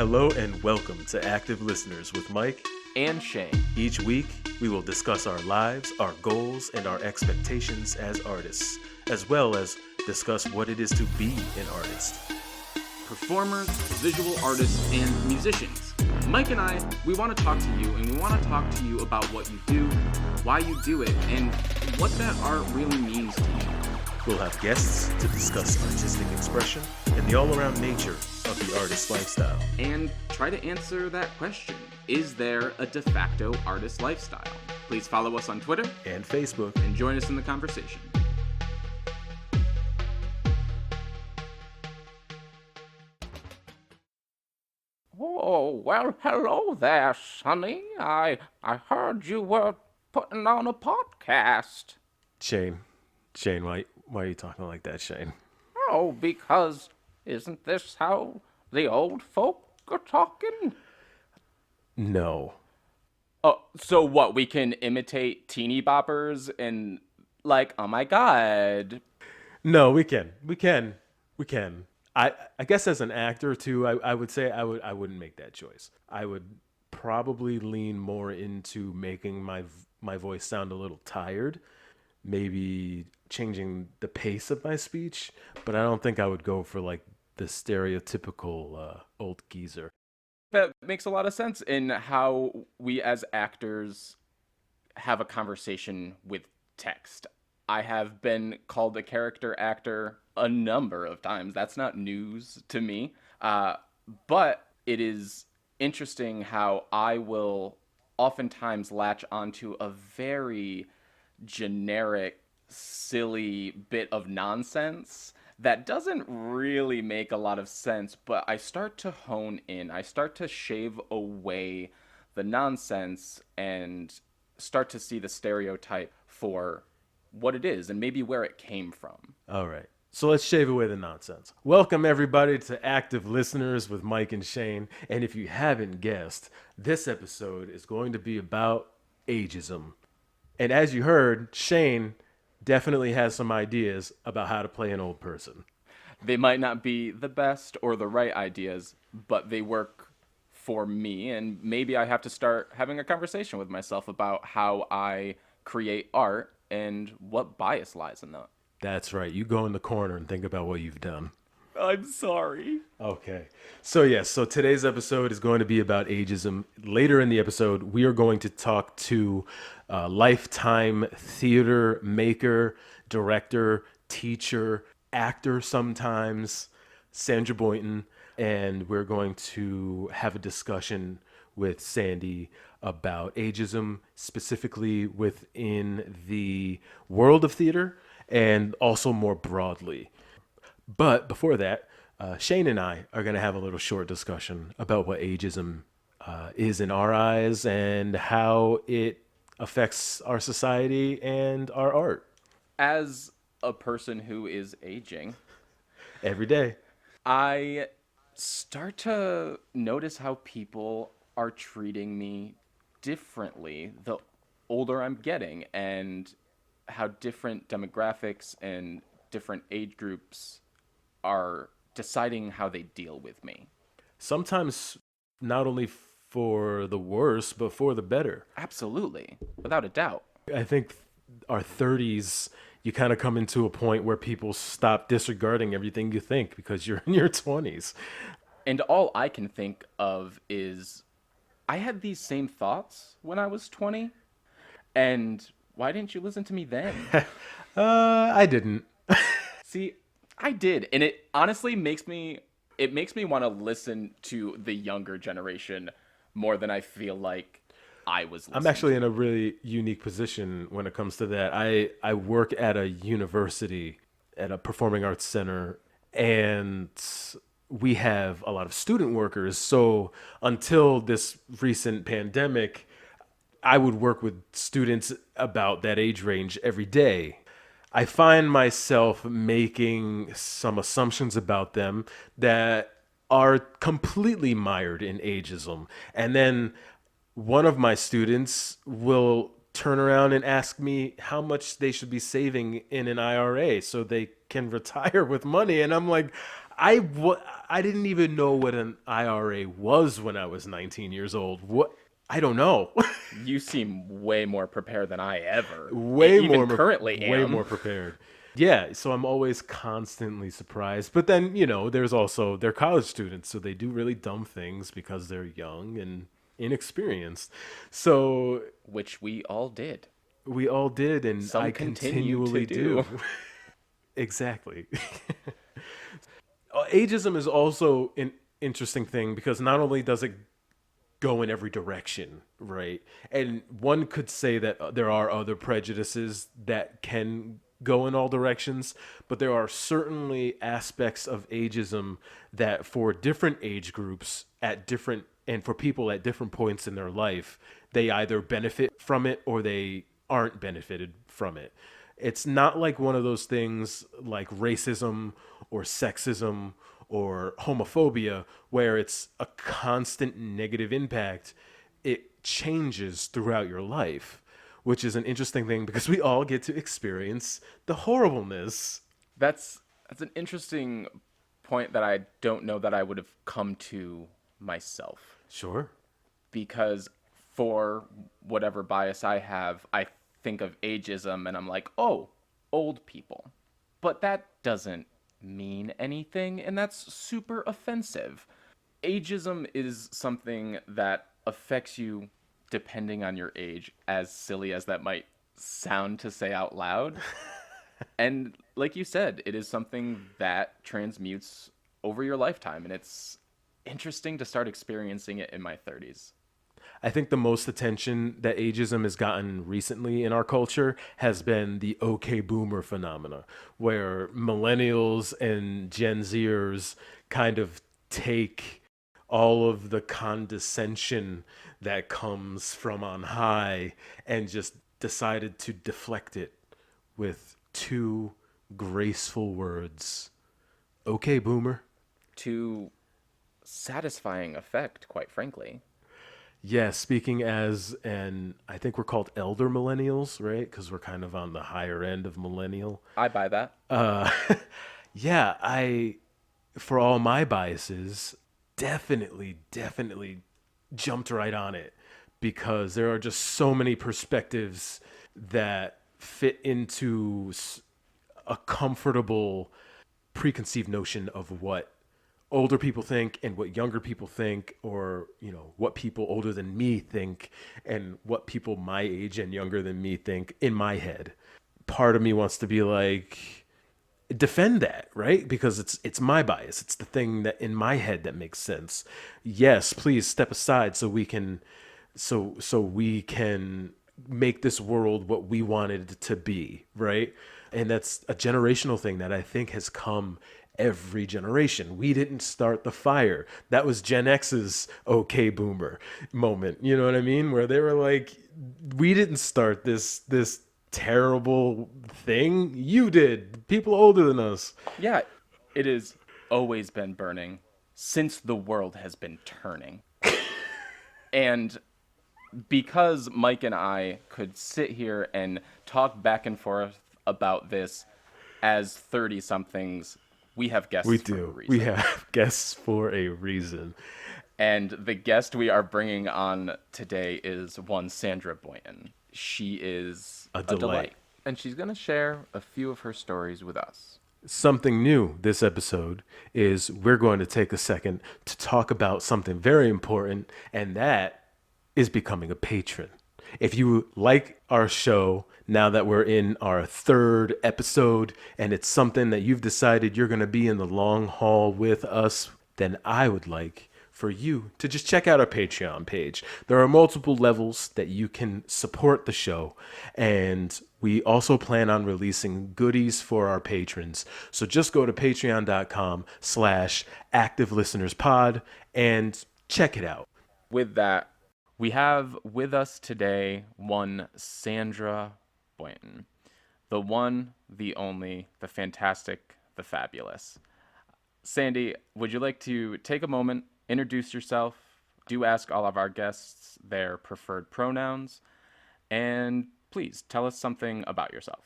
Hello and welcome to Active Listeners with Mike and Shane. Each week, we will discuss our lives, our goals, and our expectations as artists, as well as discuss what it is to be an artist. Performers, visual artists, and musicians. Mike and I, we want to talk to you, and we want to talk to you about what you do, why you do it, and what that art really means to you. We'll have guests to discuss artistic expression and the all-around nature of the artist's lifestyle. And try to answer that question. Is there a de facto artist lifestyle? Please follow us on Twitter and Facebook and join us in the conversation. Oh, well, hello there, Sonny. I heard you were putting on a podcast. Shane, why are you talking like that, Shane? Oh, because isn't this how the old folk are talking? No. Oh, so what? We can imitate teeny boppers and like, oh my god. No, we can. I guess as an actor too, I would say I wouldn't make that choice. I would probably lean more into making my voice sound a little tired, maybe changing the pace of my speech, but I don't think I would go for like the stereotypical old geezer. That makes a lot of sense in how we as actors have a conversation with text. I have been called a character actor a number of times. That's not news to me. But it is interesting how I will oftentimes latch onto a very generic, silly bit of nonsense that doesn't really make a lot of sense, but I start to hone in. I start to shave away the nonsense and start to see the stereotype for what it is and maybe where it came from. All right. So let's shave away the nonsense. Welcome, everybody, to Active Listeners with Mike and Shane. And if you haven't guessed, this episode is going to be about ageism. And as you heard, Shane definitely has some ideas about how to play an old person. They might not be the best or the right ideas, but they work for me. And maybe I have to start having a conversation with myself about how I create art and what bias lies in that. That's right. You go in the corner and think about what you've done. I'm sorry. Okay. So today's episode is going to be about ageism. Later in the episode, we are going to talk to lifetime theater maker, director, teacher, actor sometimes, Sandra Boynton, and we're going to have a discussion with Sandy about ageism, specifically within the world of theater and also more broadly. But before that, Shane and I are going to have a little short discussion about what ageism is in our eyes and how it affects our society and our art. As a person who is aging every day, I start to notice how people are treating me differently the older I'm getting, and how different demographics and different age groups are deciding how they deal with me. Sometimes not only for the worse, but for the better. Absolutely. Without a doubt. I think our 30s, you kind of come into a point where people stop disregarding everything you think because you're in your 20s. And all I can think of is I had these same thoughts when I was 20. And why didn't you listen to me then? I didn't. See, I did. And it honestly makes me want to listen to the younger generation more than I feel like I was listening. I'm actually in a really unique position when it comes to that. I work at a university, at a performing arts center, and we have a lot of student workers. So until this recent pandemic, I would work with students about that age range every day. I find myself making some assumptions about them that are completely mired in ageism. And then one of my students will turn around and ask me how much they should be saving in an IRA so they can retire with money. And I'm like, I didn't even know what an IRA was when I was 19 years old. What? I don't know. You seem way more prepared than I ever, way even more currently way am. more prepared. Yeah, so I'm always constantly surprised. But then, there's also they're college students, so they do really dumb things because they're young and inexperienced. So Which we all did. we all did, and I Some continue to continually do. do. Exactly. Ageism is also an interesting thing because not only does it go in every direction, right? And one could say that there are other prejudices that can go in all directions, but there are certainly aspects of ageism that for different age groups at different and for people at different points in their life, they either benefit from it or they aren't benefited from it. It's not like one of those things like racism or sexism or homophobia where it's a constant negative impact. It changes throughout your life, which is an interesting thing because we all get to experience the horribleness. That's an interesting point that I don't know that I would have come to myself. Sure. Because for whatever bias I have, I think of ageism and I'm like, oh, old people. But that doesn't mean anything, and that's super offensive. Ageism is something that affects you depending on your age, as silly as that might sound to say out loud. And like you said, it is something that transmutes over your lifetime, and it's interesting to start experiencing it in my 30s. I think the most attention that ageism has gotten recently in our culture has been the okay boomer phenomena, where millennials and Gen Zers kind of take all of the condescension that comes from on high and just decided to deflect it with two graceful words. Okay, boomer. To satisfying effect, quite frankly. Yeah, speaking as I think we're called elder millennials, right? Because we're kind of on the higher end of millennial. I buy that. Uh, yeah, for all my biases, definitely jumped right on it because there are just so many perspectives that fit into a comfortable preconceived notion of what older people think and what younger people think, or what people older than me think and what people my age and younger than me think in my head. Part of me wants to be like, defend that, right? Because it's my bias, it's the thing that in my head that makes sense. Yes, please step aside so we can we can make this world what we wanted it to be, right? And that's a generational thing that I think has come every generation. We didn't start the fire. That was Gen X's okay boomer moment. You know what I mean? Where they were like, we didn't start this terrible thing. You did. People older than us. Yeah, it has always been burning since the world has been turning. And because Mike and I could sit here and talk back and forth about this as 30 somethings, we have guests We for a do. reason. We have guests for a reason. And the guest we are bringing on today is one Sandra Boynton. She is A delight. and she's going to share a few of her stories with us. Something new this episode is we're going to take a second to talk about something very important, and that is becoming a patron. If you like our show, now that we're in our third episode and it's something that you've decided you're going to be in the long haul with us, then I would like for you to just check out our Patreon page. There are multiple levels that you can support the show, and we also plan on releasing goodies for our patrons. So just go to patreon.com/activelistenerspod and check it out. With that, we have with us today one Sandra Boynton. The one, the only, the fantastic, the fabulous. Sandy, would you like to take a moment, introduce yourself, do ask all of our guests their preferred pronouns, and please tell us something about yourself.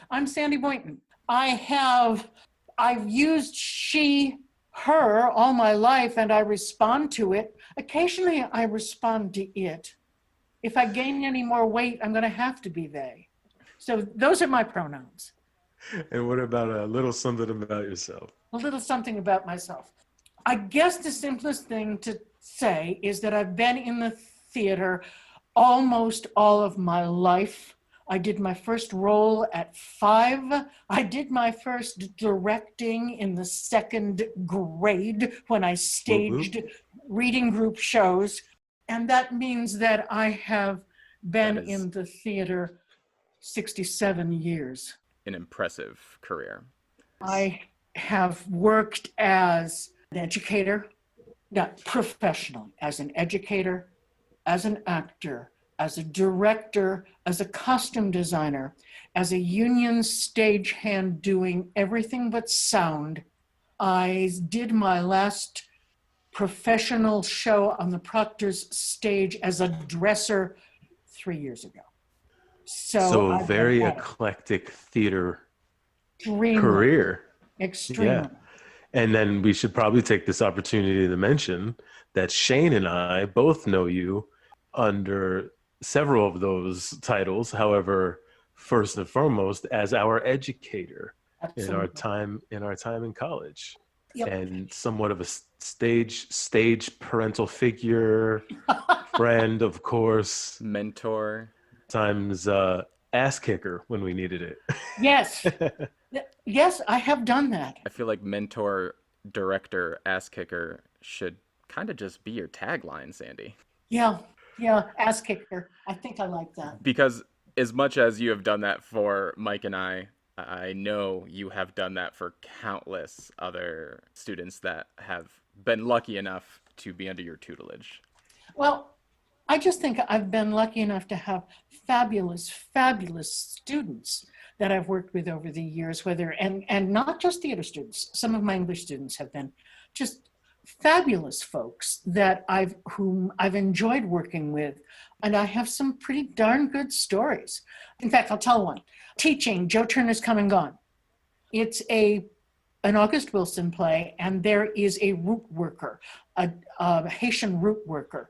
I'm Sandy Boynton. I've used she her all my life and I respond to it. Occasionally I respond to it. If I gain any more weight, I'm going to have to be they. So those are my pronouns. And what about a little something about yourself? A little something about myself. I guess the simplest thing to say is that I've been in the theater almost all of my life. I did my first role at 5. I did my first directing in the 2nd grade when I staged reading group shows. And that means that I have been in the theater 67 years. An impressive career. I have worked as an educator, not professionally, as an educator, as an actor, as a director, as a costume designer, as a union stagehand doing everything but sound. I did my last professional show on the Proctor's stage as a dresser 3 years ago. So a very eclectic theater career. Extremely. Yeah. And then we should probably take this opportunity to mention that Shane and I both know you under several of those titles. However, first and foremost, as our educator in our time in college. Yep. And somewhat of a stage parental figure, friend, of course, mentor, times ass kicker when we needed it. Yes. Yes, I have done that. I feel like mentor, director, ass kicker should kind of just be your tagline, Sandy. Yeah, ass kicker. I think I like that. Because as much as you have done that for Mike and I know you have done that for countless other students that have been lucky enough to be under your tutelage. Well, I just think I've been lucky enough to have fabulous, fabulous students that I've worked with over the years, and not just theater students. Some of my English students have been just fabulous folks whom I've enjoyed working with. And I have some pretty darn good stories. In fact, I'll tell one. Teaching Joe Turner's Come and Gone. It's an August Wilson play, and there is a root worker, a Haitian root worker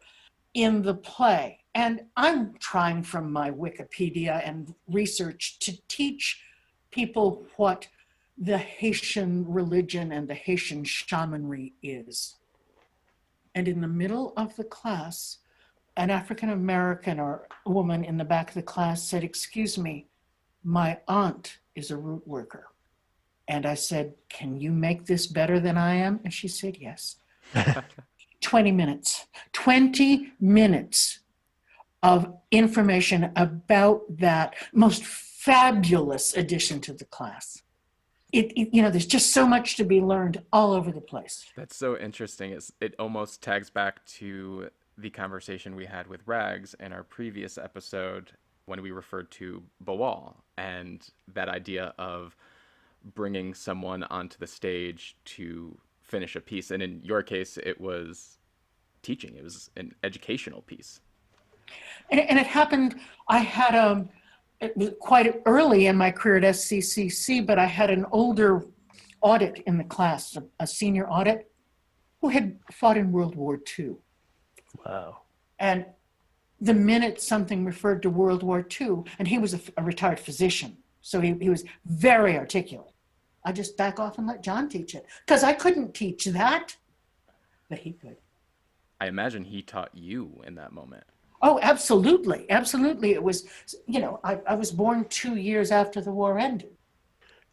in the play. And I'm trying from my Wikipedia and research to teach people what the Haitian religion and the Haitian shamanry is. And in the middle of the class, an African-American or a woman in the back of the class said, "Excuse me, my aunt is a root worker." And I said, "Can you make this better than I am?" And she said, "Yes." 20 minutes of information about that most fabulous addition to the class. There's just so much to be learned all over the place. That's so interesting. It almost tags back to the conversation we had with Rags in our previous episode when we referred to Bawal and that idea of bringing someone onto the stage to finish a piece. And in your case, it was teaching. It was an educational piece. And it happened, I had it was quite early in my career at SCCC, but I had an older audit in the class, a senior audit, who had fought in World War II. Wow. And the minute something referred to World War II, and he was a retired physician, so he was very articulate. I just back off and let John teach it, because I couldn't teach that, but he could. I imagine he taught you in that moment. Oh, absolutely. Absolutely. It was, I was born 2 years after the war ended.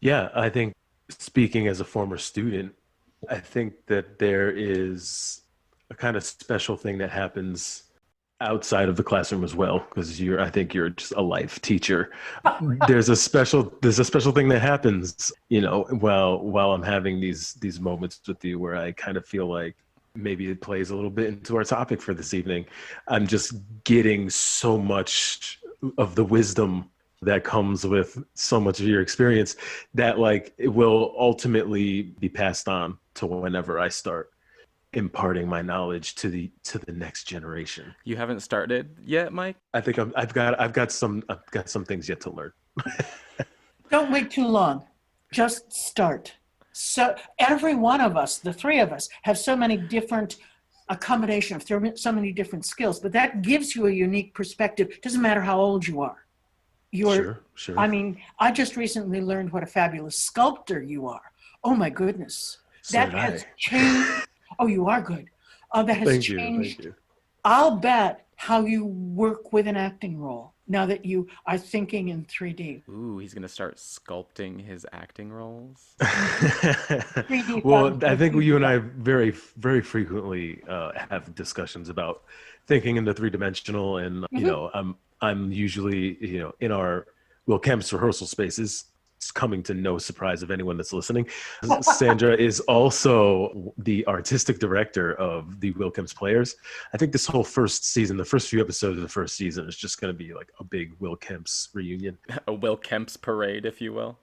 Yeah, I think speaking as a former student, I think that there is a kind of special thing that happens outside of the classroom as well, because I think you're just a life teacher. There's a special thing that happens, while I'm having these moments with you where I kind of feel like maybe it plays a little bit into our topic for this evening. I'm just getting so much of the wisdom that comes with so much of your experience that it will ultimately be passed on to whenever I start imparting my knowledge to the next generation. You haven't started yet, Mike? I think I've got some things yet to learn. Don't wait too long. Just start. So every one of us, the three of us, have so many different accommodation of so many different skills, but that gives you a unique perspective. Doesn't matter how old you are. Sure, sure. I mean, I just recently learned what a fabulous sculptor you are. Oh my goodness. So That did has I. changed. Oh, you are good. That has Thank you, thank changed. you. I'll bet how you work with an acting role now that you are thinking in 3D. Ooh, he's gonna start sculpting his acting roles. 3D Well, I found think you and I beauty. very, very frequently have discussions about thinking in the three-dimensional, and Mhm. I'm usually in our Will Kemp's rehearsal spaces. It's coming to no surprise of anyone that's listening. Sandra is also the artistic director of the Will Kemp's Players. I think this whole first season, the first few episodes of the first season, is just going to be like a big Will Kemp's reunion. A Will Kemp's parade, if you will.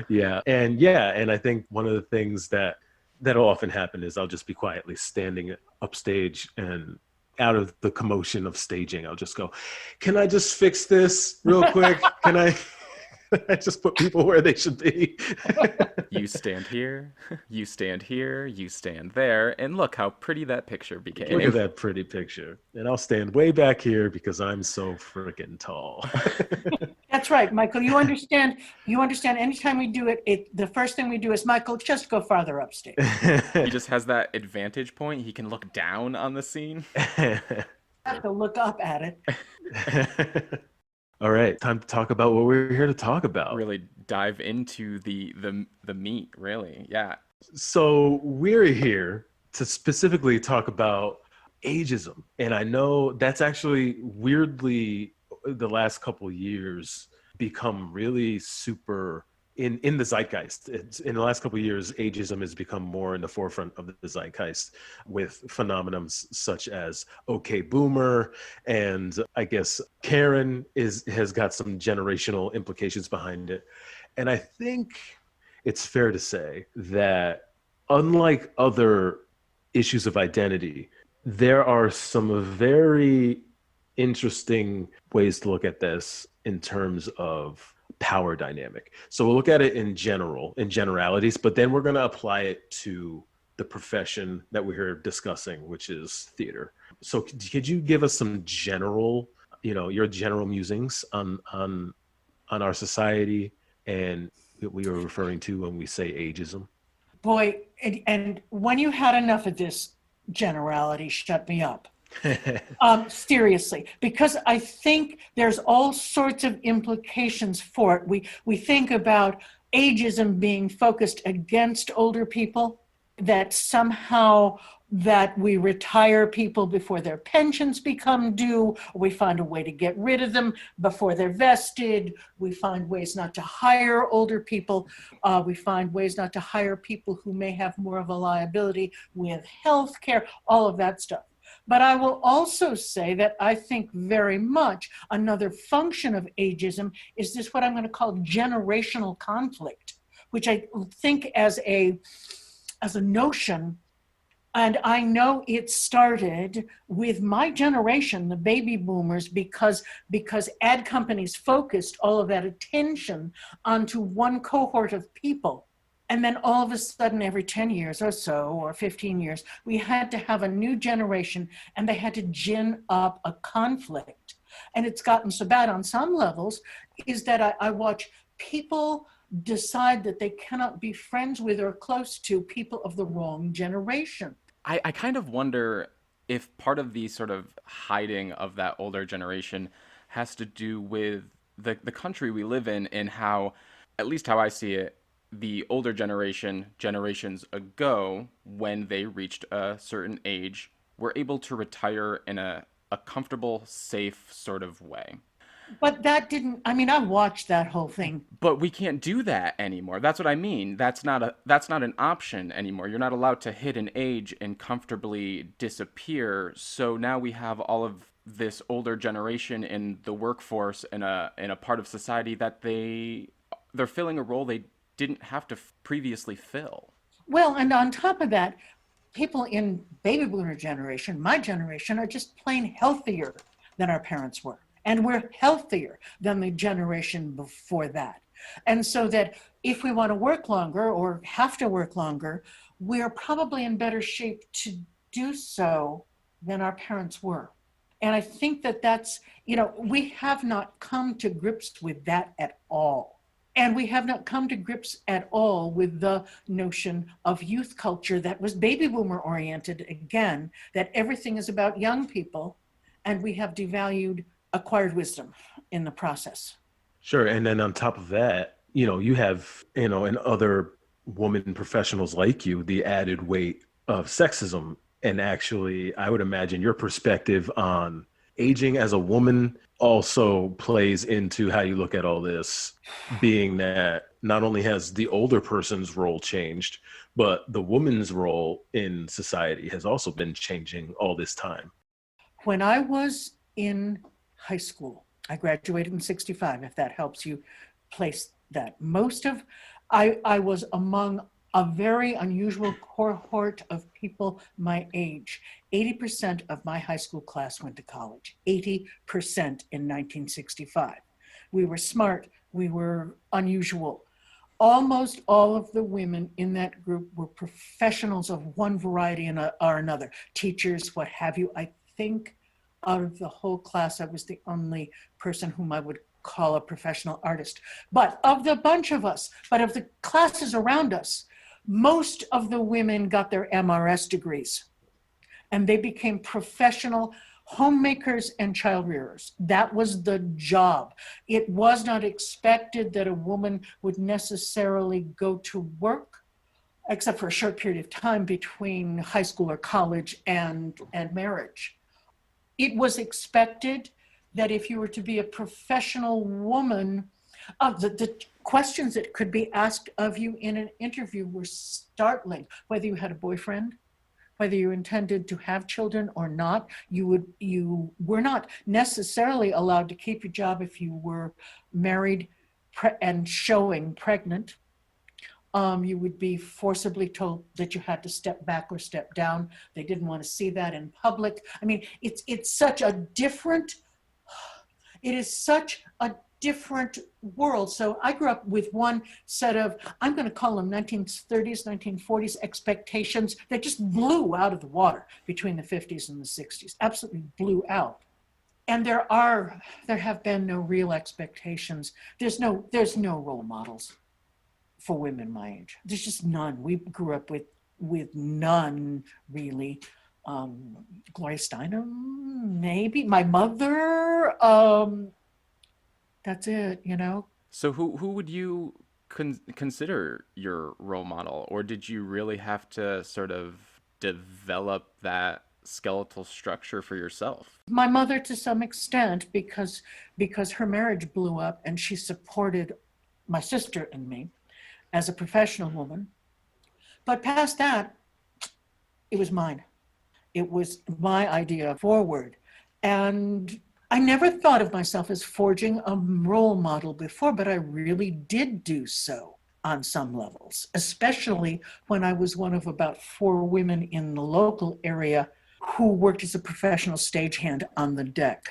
And I think one of the things that'll often happen is I'll just be quietly standing upstage, and out of the commotion of staging I'll just go, can I just fix this real quick? Can I I just put people where they should be? You stand here, you stand here, you stand there, and look how pretty that picture Look became. at that pretty picture. And I'll stand way back here because I'm so freaking tall. That's right, Michael. You understand. You understand. Anytime we do it, the first thing we do is, Michael, just go farther upstage. He just has that advantage point. He can look down on the scene. I have to look up at it. All right, time to talk about what we're here to talk about. Really dive into the meat, really. Yeah. So we're here to specifically talk about ageism. And I know that's actually weirdly the last couple of years become really super in the zeitgeist. In the last couple of years, ageism has become more in the forefront of the zeitgeist with phenomenons such as OK Boomer, and I guess Karen has got some generational implications behind it. And I think it's fair to say that unlike other issues of identity, there are some very interesting ways to look at this in terms of power dynamic. So we'll look at it in generalities, but then we're going to apply it to the profession that we're here discussing, which is theater. So could you give us some general, your general musings on our society and what we are referring to when we say ageism? Boy, and when you had enough of this generality, shut me up. Seriously, because I think there's all sorts of implications for it. We think about ageism being focused against older people, that somehow that we retire people before their pensions become due, or we find a way to get rid of them before they're vested. We find ways not to hire older people. We find ways not to hire people who may have more of a liability with health care, all of that stuff. But I will also say that I think very much another function of ageism is this, what I'm going to call generational conflict, which I think as a notion, and I know it started with my generation, the baby boomers, because ad companies focused all of that attention onto one cohort of people. And then all of a sudden, every 10 years or so, or 15 years, we had to have a new generation, and they had to gin up a conflict. And it's gotten so bad on some levels is that I watch people decide that they cannot be friends with or close to people of the wrong generation. I kind of wonder if part of the sort of hiding of that older generation has to do with the country we live in, and how, at least how I see it, the older generations ago, when they reached a certain age, were able to retire in a comfortable, safe sort of way. But that didn't, I mean, I watched that whole thing. But we can't do that anymore. That's what I mean. That's not an option anymore. You're not allowed to hit an age and comfortably disappear. So now we have all of this older generation in the workforce, in a part of society that they're filling a role they didn't have to previously fill. Well, and on top of that, people in baby boomer generation, my generation, are just plain healthier than our parents were. And we're healthier than the generation before that. And so that if we want to work longer or have to work longer, we're probably in better shape to do so than our parents were. And I think that that's, we have not come to grips with that at all. And we have not come to grips at all with the notion of youth culture that was baby boomer oriented again, that everything is about young people, and we have devalued acquired wisdom in the process. Sure. And then on top of that, you have, and other woman professionals like you, the added weight of sexism. And actually, I would imagine your perspective on aging as a woman also plays into how you look at all this, being that not only has the older person's role changed, but the woman's role in society has also been changing all this time. When I was in high school, I graduated in 65, if that helps you place that. I was among a very unusual cohort of people my age. 80% of my high school class went to college, 80% in 1965. We were smart, we were unusual. Almost all of the women in that group were professionals of one variety or another, teachers, what have you. I think out of the whole class, I was the only person whom I would call a professional artist. But of the bunch of us, but of the classes around us, most of the women got their MRS degrees and they became professional homemakers and child rearers. That was the job. It was not expected that a woman would necessarily go to work, except for a short period of time between high school or college and marriage. It was expected that if you were to be a professional woman, the questions that could be asked of you in an interview were startling. Whether you had a boyfriend, whether you intended to have children or not, you were not necessarily allowed to keep your job if you were married and showing pregnant. You would be forcibly told that you had to step back or step down. They didn't want to see that in public. I mean, it's such a different, it is such a different world. So I grew up with one set of, I'm going to call them 1930s, 1940s expectations that just blew out of the water between the 50s and the 60s, absolutely blew out. And there have been no real expectations. There's no role models for women my age. There's just none. We grew up with none really. Gloria Steinem, maybe. My mother, that's it, So who would you consider your role model? Or did you really have to sort of develop that skeletal structure for yourself? My mother, to some extent, because her marriage blew up and she supported my sister and me as a professional woman. But past that, it was mine. It was my idea forward. And I never thought of myself as forging a role model before, but I really did do so on some levels, especially when I was one of about 4 women in the local area who worked as a professional stagehand on the deck.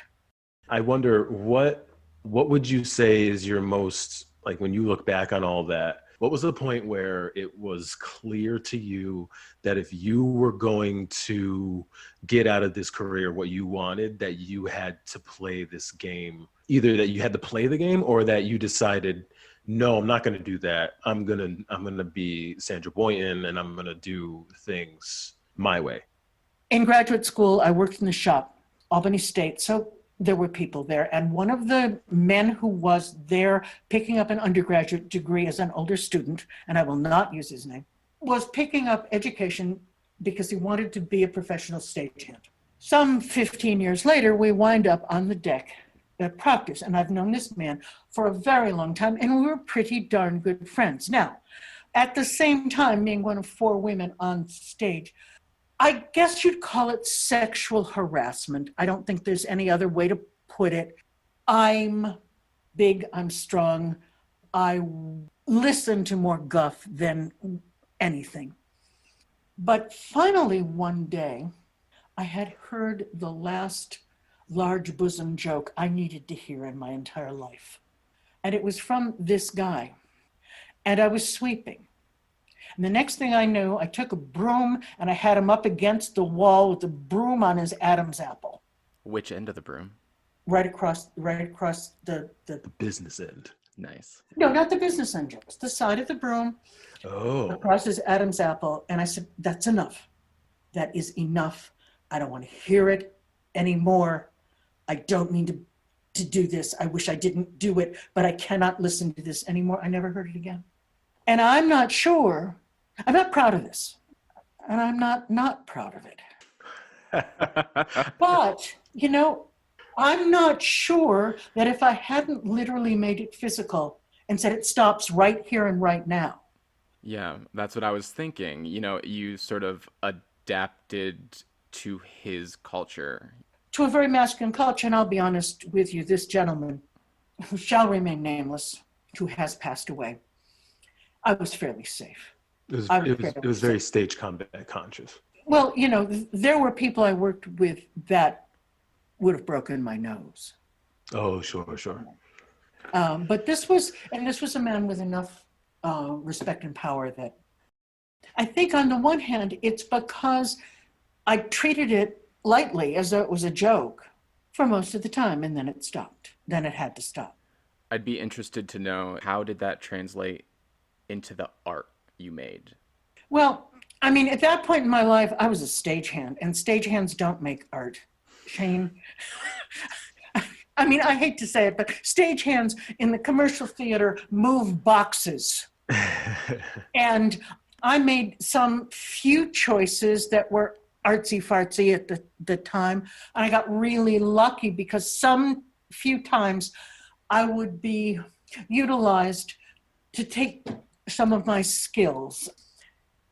I wonder what would you say is your most, like, when you look back on all that, what was the point where it was clear to you that if you were going to get out of this career what you wanted, that you had to play this game, either that you had to play the game or that you decided, no, I'm not going to do that. I'm going to be Sandra Boynton and I'm going to do things my way? In graduate school, I worked in the shop, Albany State. So there were people there. And one of the men who was there picking up an undergraduate degree as an older student, and I will not use his name, was picking up education because he wanted to be a professional stagehand. Some 15 years later, we wind up on the deck at Proctor's, and I've known this man for a very long time, and we were pretty darn good friends. Now, at the same time, being one of 4 women on stage, I guess you'd call it sexual harassment. I don't think there's any other way to put it. I'm big, I'm strong. I listen to more guff than anything. But finally, one day, I had heard the last large bosom joke I needed to hear in my entire life. And it was from this guy. and I was sweeping. And the next thing I knew, I took a broom and I had him up against the wall with the broom on his Adam's apple, Which end of the broom? right across the Business end. Nice. no, not the business end, just the side of the broom Oh, across his Adam's apple. And I said, that's enough. That is enough. I don't want to hear it anymore. I don't mean to do this. I wish I didn't do it, but I cannot listen to this anymore. I never heard it again. And I'm not sure, I'm not proud of this. And I'm not proud of it. But, you know, I'm not sure that if I hadn't literally made it physical and said it stops right here and right now. Yeah, that's what I was thinking. You know, you sort of adapted to his culture. To a very masculine culture, and I'll be honest with you, this gentleman, who shall remain nameless, who has passed away, I was fairly safe. it was very stage combat conscious. Well, you know, there were people I worked with that would have broken my nose. Oh, sure. But this was a man with enough respect and power that I think on the one hand, it's because I treated it lightly as though it was a joke for most of the time, and then it stopped. Then it had to stop. I'd be interested to know, how did that translate into the art you made? Well, I mean, at that point in my life, I was a stagehand, and stagehands don't make art. Shane. I mean, I hate to say it, but stagehands in the commercial theater move boxes. And I made some few choices that were artsy fartsy at the time. And I got really lucky because some few times I would be utilized to take some of my skills.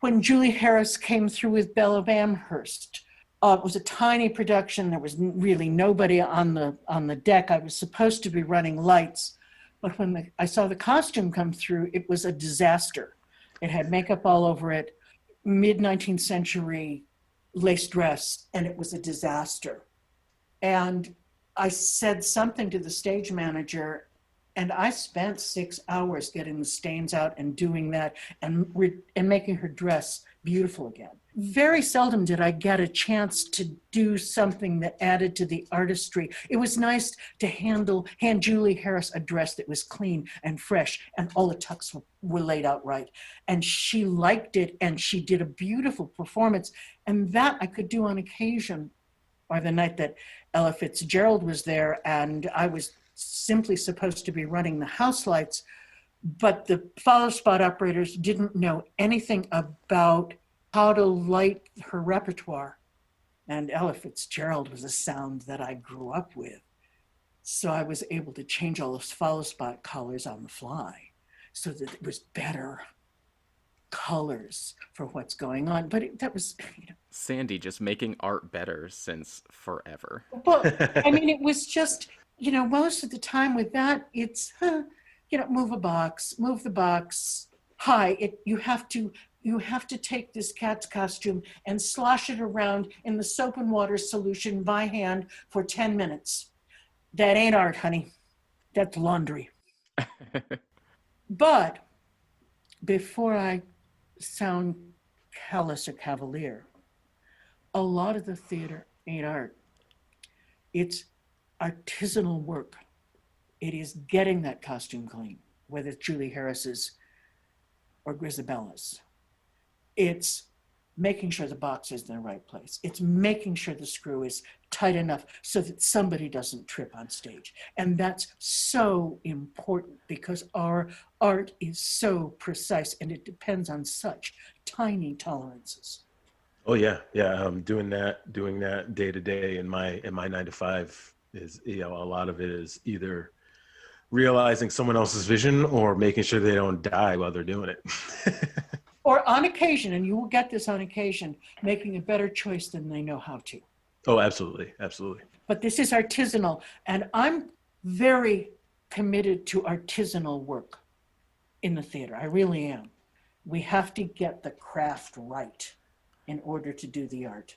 When Julie Harris came through with Belle of Amherst, it was a tiny production. There was really nobody on the deck. I was supposed to be running lights, but when I saw the costume come through, it was a disaster. It had makeup all over it, mid-19th century lace dress, and it was a disaster. And I said something to the stage manager, and I spent 6 hours getting the stains out and doing that and making her dress beautiful again. Very seldom did I get a chance to do something that added to the artistry. It was nice to hand Julie Harris a dress that was clean and fresh, and all the tucks were laid out right. And she liked it, and she did a beautiful performance. And that I could do on occasion, or the night that Ella Fitzgerald was there, and I was simply supposed to be running the house lights, but the follow spot operators didn't know anything about how to light her repertoire. And Ella Fitzgerald was a sound that I grew up with. So I was able to change all those follow spot colors on the fly so that it was better colors for what's going on. But that was, you know. Sandy just making art better since forever. Well, I mean, it was just, you know, most of the time with that, it's, you know, move the box. Hi, you have to take this cat's costume and slosh it around in the soap and water solution by hand for 10 minutes. That ain't art, honey. That's laundry. But before I sound callous or cavalier, a lot of the theater ain't art. It's artisanal work. It is getting that costume clean, whether it's Julie Harris's or Grisabella's. It's making sure the box is in the right place. It's making sure the screw is tight enough so that somebody doesn't trip on stage. And that's so important because our art is so precise and it depends on such tiny tolerances. Oh yeah. Doing that day to day in my 9 to 5 is, you know, a lot of it is either realizing someone else's vision or making sure they don't die while they're doing it. Or on occasion, and you will get this on occasion, making a better choice than they know how to. Oh, absolutely. But this is artisanal, and I'm very committed to artisanal work in the theater. I really am. We have to get the craft right in order to do the art.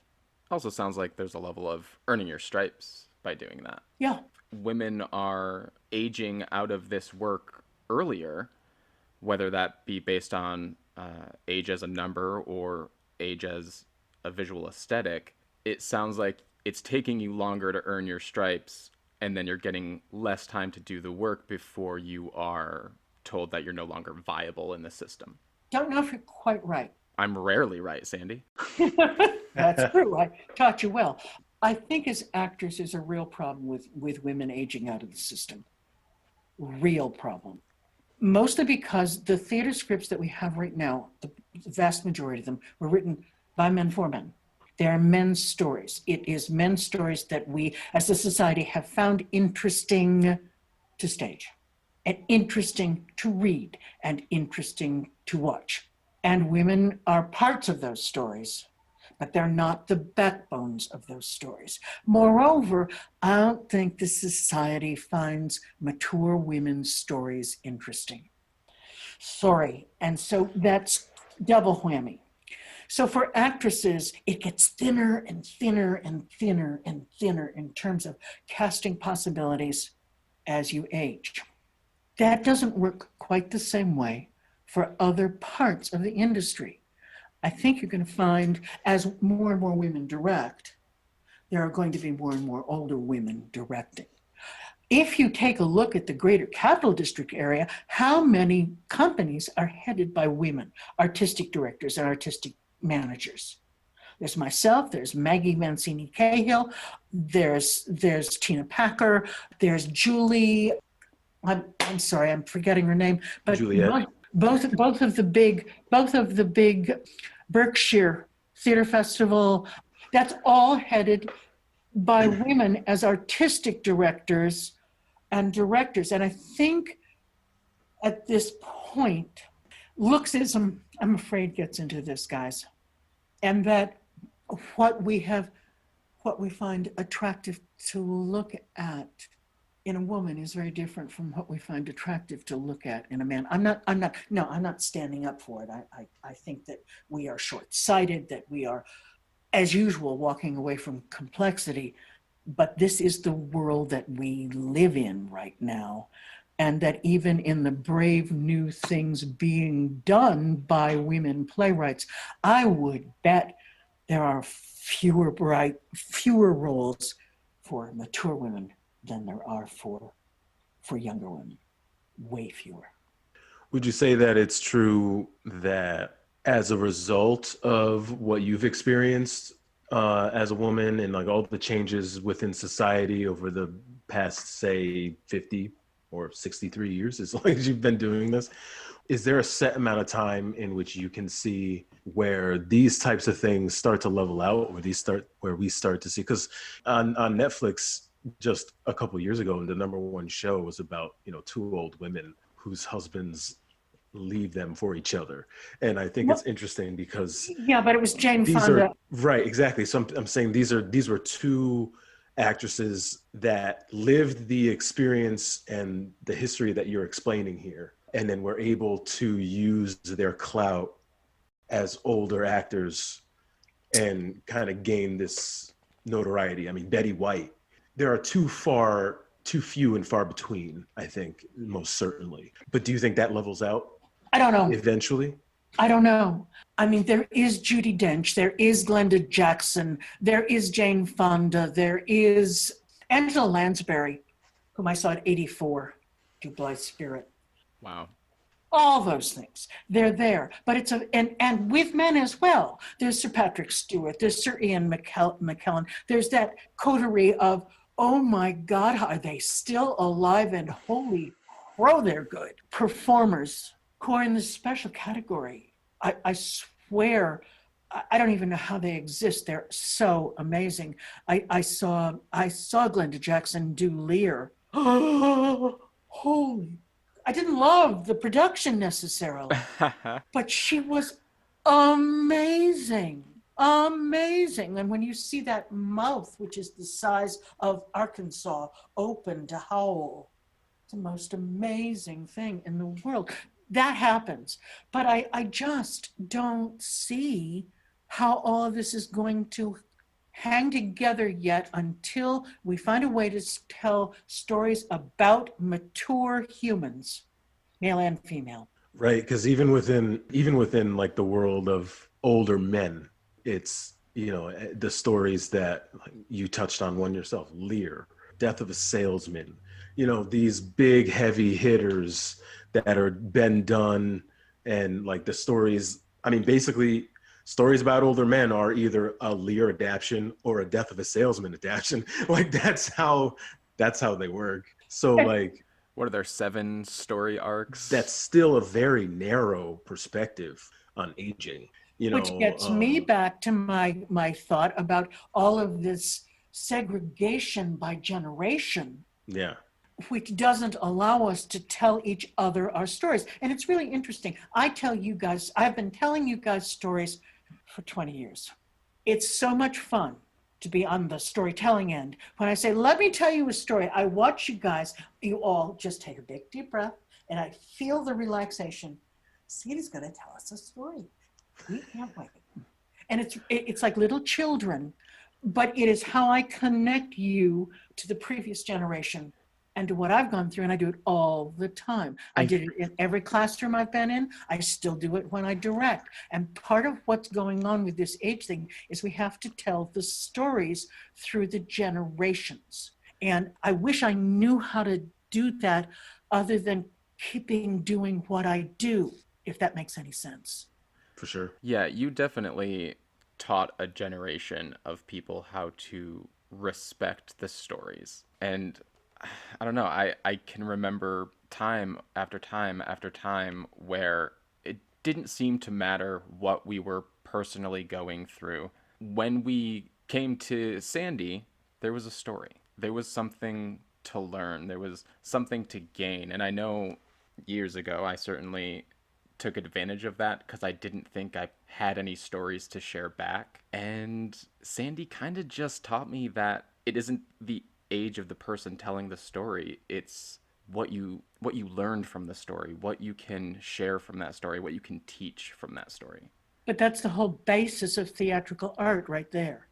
Also sounds like there's a level of earning your stripes by doing that. Yeah. Women are aging out of this work earlier. whether that be based on age as a number or age as a visual aesthetic, it sounds like it's taking you longer to earn your stripes, and then you're getting less time to do the work before you are told that you're no longer viable in the system. Don't know if you're quite right. I'm rarely right, Sandy. That's true. I taught you well. I think as actors, there's a real problem with women aging out of the system. Real problem. Mostly because the theater scripts that we have right now, the vast majority of them were written by men for men. They are men's stories. It is men's stories that we, as a society, have found interesting to stage, and interesting to read, and interesting to watch. And women are parts of those stories, but they're not the backbones of those stories. Moreover, I don't think the society finds mature women's stories interesting. Sorry. And so that's double whammy. So for actresses, it gets thinner and thinner and thinner and thinner in terms of casting possibilities as you age. That doesn't work quite the same way for other parts of the industry. I think you're going to find as more and more women direct, there are going to be more and more older women directing. If you take a look at the greater Capital District area, how many companies are headed by women, artistic directors and artistic managers? There's myself, there's Maggie Mancini Cahill, there's Tina Packer, there's Julie, I'm sorry, I'm forgetting her name, but Juliet. both of the big Berkshire Theater Festival, that's all headed by women as artistic directors and directors. And I think at this point, looksism, I'm afraid, gets into this, guys. And that what we find attractive to look at in a woman is very different from what we find attractive to look at in a man. I'm not standing up for it. I think that we are short-sighted, that we are, as usual, walking away from complexity. But this is the world that we live in right now. And that even in the brave new things being done by women playwrights, I would bet there are fewer roles for mature women than there are for younger women. Way fewer. Would you say that it's true that as a result of what you've experienced as a woman and like all the changes within society over the past, say, 50 or 63 years, as long as you've been doing this, is there a set amount of time in which you can see where these types of things start to level out, where we start to see? Because on Netflix, just a couple of years ago, the #1 show was about, two old women whose husbands leave them for each other. And I think it's interesting because yeah, but it was Jane Fonda. Right, exactly. So I'm saying these were two actresses that lived the experience and the history that you're explaining here, and then were able to use their clout as older actors and kind of gain this notoriety. I mean, Betty White. There are too few and far between, I think, most certainly. But do you think that levels out? I don't know. Eventually? I don't know. I mean, there is Judi Dench, there is Glenda Jackson, there is Jane Fonda, there is Angela Lansbury, whom I saw at 84, to Blythe Spirit. Wow. All those things, they're there. But it's and with men as well. There's Sir Patrick Stewart, there's Sir Ian McKellen, there's that coterie of, oh my God, are they still alive? And holy crow, they're good performers who are in this special category. I swear, I don't even know how they exist. They're so amazing. I saw Glenda Jackson do Lear. Holy, I didn't love the production necessarily, but she was amazing. Amazing. And when you see that mouth, which is the size of Arkansas, open to howl, it's the most amazing thing in the world. That happens. But I just don't see how all of this is going to hang together yet until we find a way to tell stories about mature humans, male and female. Right, because even within like the world of older men, it's the stories that like, you touched on one yourself, Lear, Death of a Salesman, these big heavy hitters that are been done, and like the stories. I mean, basically, stories about older men are either a Lear adaptation or a Death of a Salesman adaptation. Like that's how they work. So like What are their 7 story that's arcs? still a very narrow perspective on aging. Which gets me back to my thought about all of this segregation by generation, Yeah, which doesn't allow us to tell each other our stories. And it's really interesting. I've been telling you guys stories for 20 years. It's so much fun to be on the storytelling end. When I say, let me tell you a story, I watch you all just take a big deep breath, and I feel the relaxation. Sadie's going to tell us a story. We can't wait. And it's like little children, but it is how I connect you to the previous generation and to what I've gone through. And I do it all the time. I did it in every classroom I've been in. I still do it when I direct. And part of what's going on with this age thing is we have to tell the stories through the generations. And I wish I knew how to do that other than keeping doing what I do, if that makes any sense. for sure. Yeah, you definitely taught a generation of people how to respect the stories. And I don't know, I can remember time after time after time where it didn't seem to matter what we were personally going through. When we came to Sandy, there was a story. There was something to learn. There was something to gain. And I know years ago, I certainly took advantage of that because I didn't think I had any stories to share back. And Sandy kind of just taught me that it isn't the age of the person telling the story, it's what you learned from the story, what you can share from that story, what you can teach from that story. But that's the whole basis of theatrical art right there.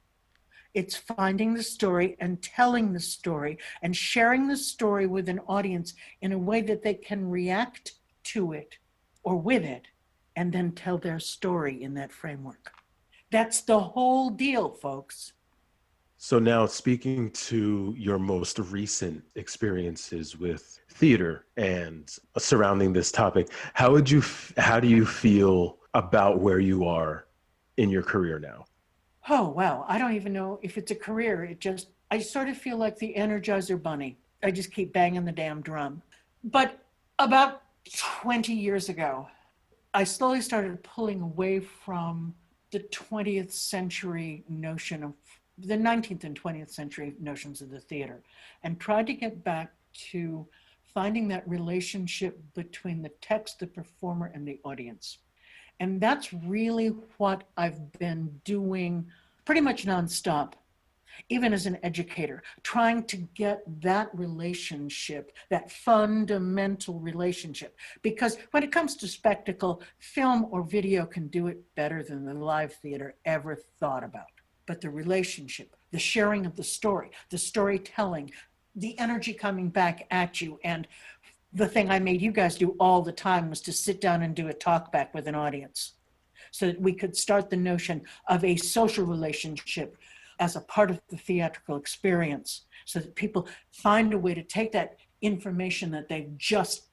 It's finding the story and telling the story and sharing the story with an audience in a way that they can react to it or with it and then tell their story in that framework. That's the whole deal, folks. So now, speaking to your most recent experiences with theater and surrounding this topic, how do you feel about where you are in your career now? Oh, wow. I don't even know if it's a career. I sort of feel like the Energizer Bunny. I just keep banging the damn drum. But about 20 years ago, I slowly started pulling away from the 20th century notion of the 19th and 20th century notions of the theater and tried to get back to finding that relationship between the text, the performer, and the audience. And that's really what I've been doing pretty much nonstop, even as an educator, trying to get that relationship, that fundamental relationship. Because when it comes to spectacle, film or video can do it better than the live theater ever thought about. But the relationship, the sharing of the storytelling, the energy coming back at you, and the thing I made you guys do all the time was to sit down and do a talk back with an audience so that we could start the notion of a social relationship as a part of the theatrical experience so that people find a way to take that information that they've just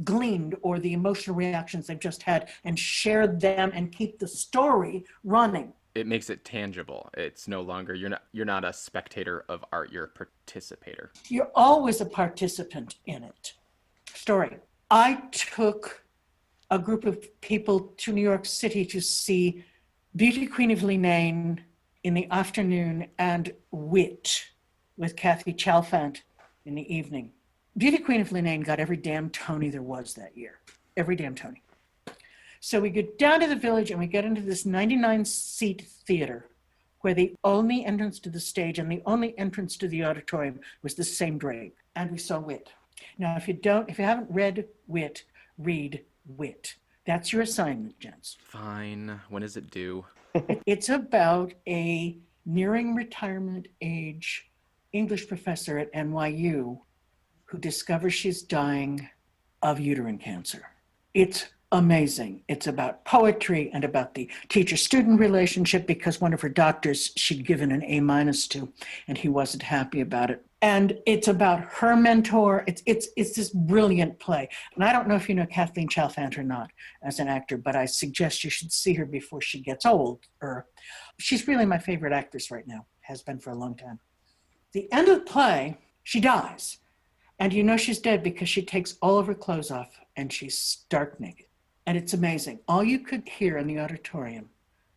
gleaned or the emotional reactions they've just had and share them and keep the story running. It makes it tangible. It's no longer you're not a spectator of art, you're a participator. You're always a participant in it. Story. I took a group of people to New York City to see Beauty Queen of Leenane in the afternoon and Wit with Kathy Chalfant in the evening. Beauty Queen of Leenane got every damn Tony there was that year. Every damn Tony. So we get down to the Village and we get into this 99-seat theater where the only entrance to the stage and the only entrance to the auditorium was the same drape. And we saw Wit. Now, if you haven't read Wit, read Wit. That's your assignment, gents. Fine. When is it due? It's about a nearing retirement age English professor at NYU who discovers she's dying of uterine cancer. It's amazing. It's about poetry and about the teacher-student relationship, because one of her doctors she'd given an A- to, and he wasn't happy about it. And it's about her mentor. It's this brilliant play. And I don't know if you know Kathleen Chalfant or not as an actor, but I suggest you should see her before she gets old. She's really my favorite actress right now, has been for a long time. The end of the play, she dies. And you know she's dead because she takes all of her clothes off and she's stark naked. And it's amazing. All you could hear in the auditorium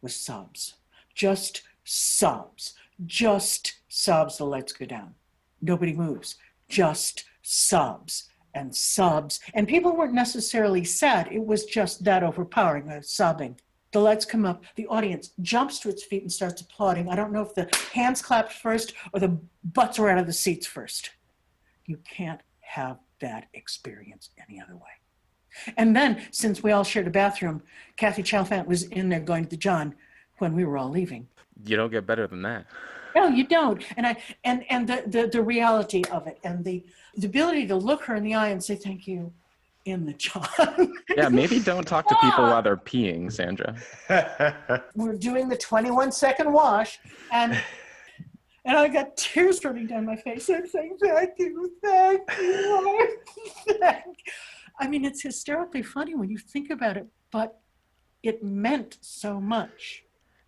was sobs. Just sobs. Just sobs. The lights go down. Nobody moves. Just sobs and sobs. And people weren't necessarily sad. It was just that overpowering, sobbing. The lights come up. The audience jumps to its feet and starts applauding. I don't know if the hands clapped first or the butts were out of the seats first. You can't have that experience any other way. And then, since we all shared a bathroom, Kathy Chalfant was in there going to the John when we were all leaving. You don't get better than that. No, you don't. And the reality of it, and the ability to look her in the eye and say thank you in the John. Yeah, maybe don't talk to people while they're peeing, Sandra. We're doing the 21-second wash, and I got tears running down my face. I'm saying, thank you. I mean, it's hysterically funny when you think about it, but it meant so much.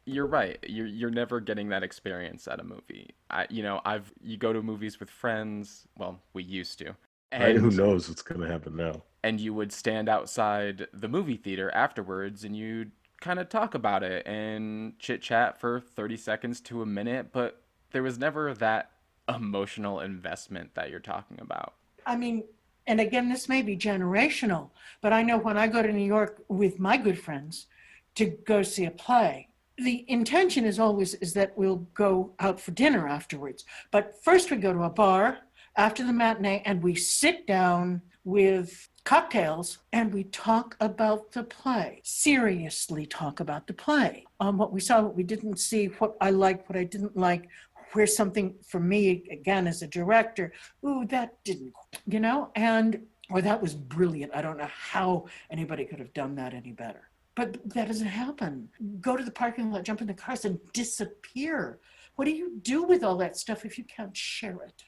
You're right. You're never getting that experience at a movie. You go to movies with friends. Well, we used to. And who knows what's going to happen now? And you would stand outside the movie theater afterwards, and you'd kind of talk about it and chit chat for 30 seconds to a minute, but there was never that emotional investment that you're talking about. I mean, and again, this may be generational, but I know when I go to New York with my good friends to go see a play, the intention is always that we'll go out for dinner afterwards. But first we go to a bar after the matinee and we sit down with cocktails and we talk about the play, seriously talk about the play, what we saw, what we didn't see, what I liked, what I didn't like, where something for me, again, as a director, ooh, that didn't, or that was brilliant. I don't know how anybody could have done that any better. But that doesn't happen. Go to the parking lot, jump in the cars and disappear. What do you do with all that stuff if you can't share it?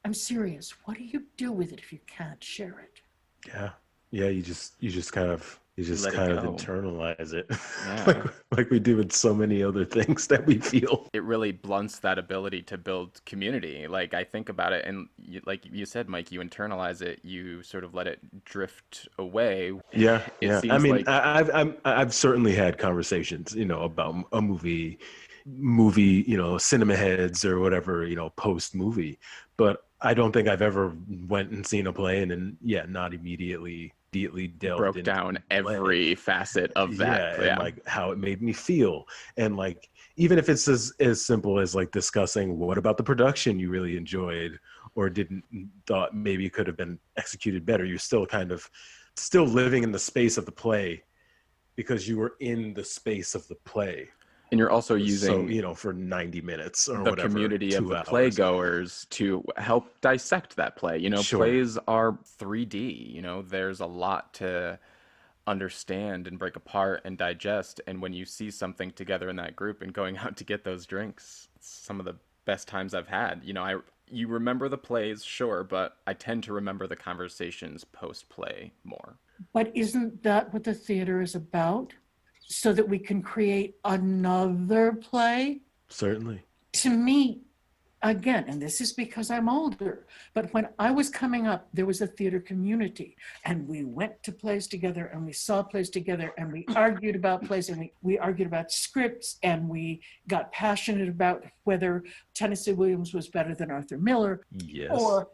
I'm serious. What do you do with it if you can't share it? Yeah. You just kind of internalize it, Yeah. like we do with so many other things that we feel. It really blunts that ability to build community. Like, I think about it, and like you said, Mike, you internalize it, you sort of let it drift away. Yeah. I mean, like... I've certainly had conversations, about a movie, cinema heads or whatever, post movie, but I don't think I've ever went and seen a play and then not immediately delved broke into down every facet of that. And like how it made me feel, and like even if it's as simple as like discussing what about the production you really enjoyed or thought maybe it could have been executed better, you're still kind of living in the space of the play because you were in the space of the play. And you're also using, for 90 minutes or the whatever, community of the hours. Playgoers to help dissect that play. Sure. Plays are 3D. There's a lot to understand and break apart and digest. And when you see something together in that group and going out to get those drinks, it's some of the best times I've had. You remember the plays, sure, but I tend to remember the conversations post-play more. But isn't that what the theater is about? So that we can create another play? Certainly. To me, again, and this is because I'm older, but when I was coming up, there was a theater community, and we went to plays together, and we saw plays together, and we argued about plays, and we argued about scripts, and we got passionate about whether Tennessee Williams was better than Arthur Miller. Yes. Or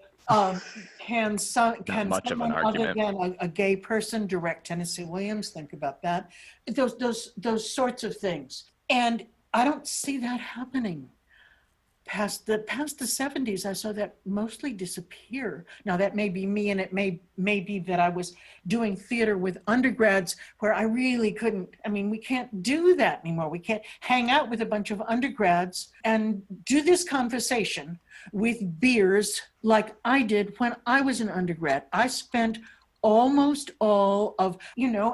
can much of an someone other argument. than a gay person direct Tennessee Williams? Think about that. Those sorts of things. And I don't see that happening. Past the 70s, I saw that mostly disappear. Now that may be me, and it may be that I was doing theater with undergrads where I really couldn't. I mean, we can't do that anymore. We can't hang out with a bunch of undergrads and do this conversation with beers like I did when I was an undergrad. I spent almost all of,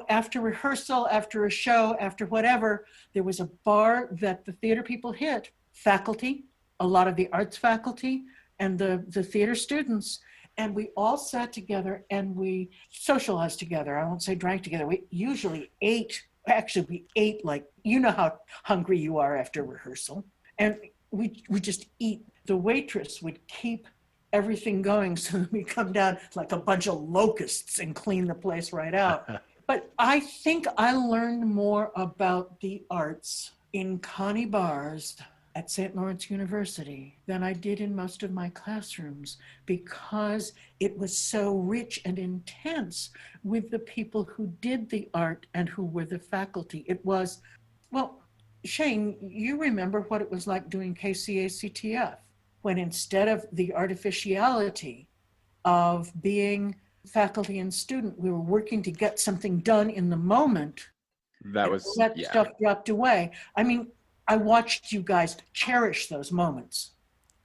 after rehearsal, after a show, after whatever, there was a bar that the theater people hit, faculty, a lot of the arts faculty, and the theater students. And we all sat together and we socialized together. I won't say drank together. We usually ate. Actually, we ate like, how hungry you are after rehearsal. And we just eat. The waitress would keep everything going so that we come down like a bunch of locusts and clean the place right out. But I think I learned more about the arts in Connie bars at St. Lawrence University than I did in most of my classrooms, because it was so rich and intense with the people who did the art and who were the faculty. It was, well, Shane, you remember what it was like doing KCACTF, when instead of the artificiality of being faculty and student, we were working to get something done in the moment. That stuff dropped away. I mean, I watched you guys cherish those moments.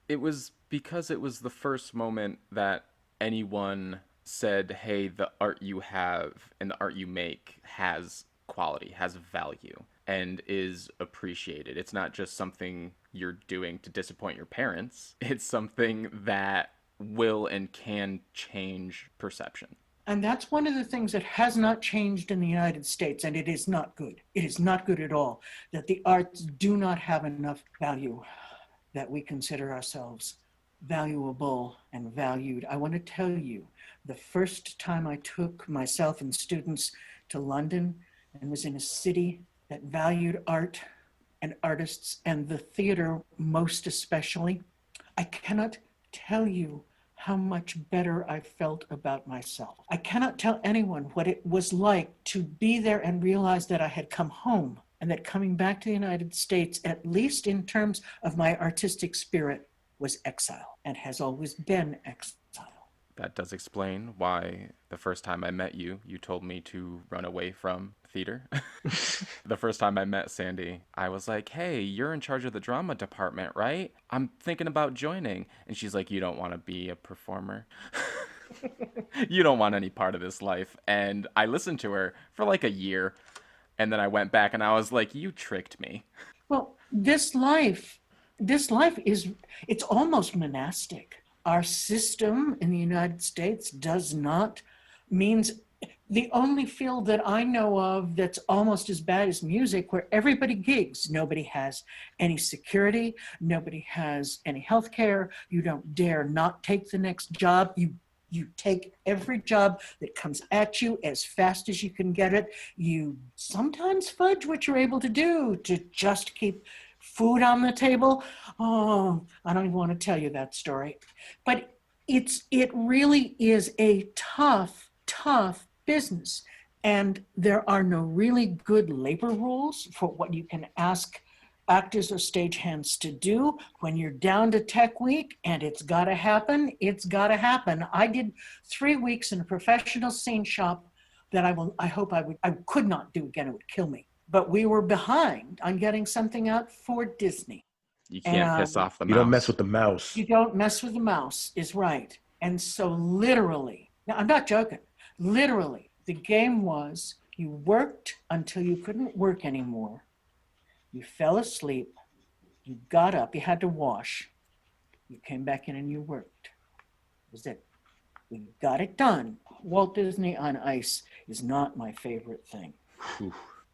It was because it was the first moment that anyone said, hey, the art you have and the art you make has quality, has value, and is appreciated. It's not just something you're doing to disappoint your parents. It's something that will and can change perception. And that's one of the things that has not changed in the United States, and it is not good. It is not good at all that the arts do not have enough value, that we consider ourselves valuable and valued. I want to tell you, the first time I took myself and students to London and was in a city that valued art and artists and the theater most especially, I cannot tell you how much better I felt about myself. I cannot tell anyone what it was like to be there and realize that I had come home, and that coming back to the United States, at least in terms of my artistic spirit, was exile and has always been exile. That does explain why the first time I met you, you told me to run away from theater. The first time I met Sandy, I was like, hey, you're in charge of the drama department, right? I'm thinking about joining. And she's like, you don't want to be a performer. You don't want any part of this life. And I listened to her for like a year. And then I went back and I was like, you tricked me. Well, this life is, it's almost monastic. Our system in the United States means the only field that I know of that's almost as bad as music, where everybody gigs. Nobody has any security. Nobody has any health care. You don't dare not take the next job. You take every job that comes at you as fast as you can get it. You sometimes fudge what you're able to do to just keep food on the table. Oh, I don't even want to tell you that story. But it really is a tough business. And there are no really good labor rules for what you can ask actors or stagehands to do. When you're down to tech week and it's gotta happen, it's gotta happen. I did 3 weeks in a professional scene shop that I could not do again, it would kill me. But we were behind on getting something out for Disney. You can't piss off the mouse. You don't mess with the mouse. You don't mess with the mouse is right. And so literally, now I'm not joking, literally, the game was you worked until you couldn't work anymore. You fell asleep, you got up, you had to wash, you came back in and you worked. That was it. We got it done. Walt Disney on Ice is not my favorite thing.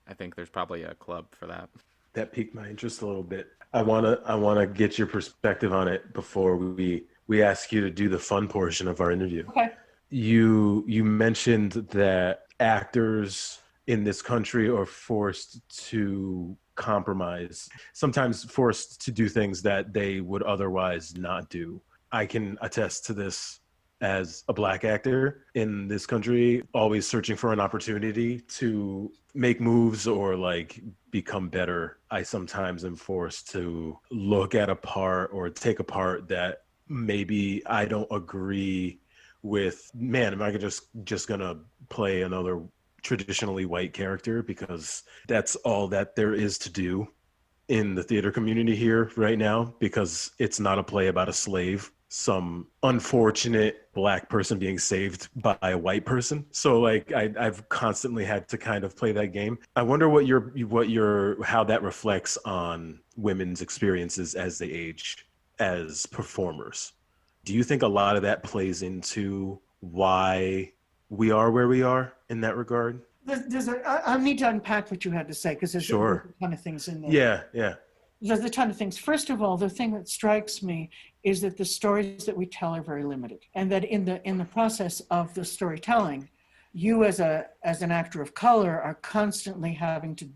I think there's probably a club for that. That piqued my interest a little bit. I wanna get your perspective on it before we ask you to do the fun portion of our interview. Okay. You mentioned that actors in this country are forced to compromise, sometimes forced to do things that they would otherwise not do. I can attest to this as a Black actor in this country, always searching for an opportunity to make moves or like become better. I sometimes am forced to look at a part or take a part that maybe I don't agree with. Man, am I just gonna play another traditionally white character because that's all that there is to do in the theater community here right now, because it's not a play about a slave. some unfortunate Black person being saved by a white person. So like I've constantly had to kind of play that game. I wonder how that reflects on women's experiences as they age as performers. Do you think a lot of that plays into why we are where we are in that regard? I need to unpack what you had to say because there's Sure. a ton of things in there. Yeah. There's a ton of things. First of all, the thing that strikes me is that the stories that we tell are very limited, and that in the process of the storytelling, you as an actor of color are constantly having to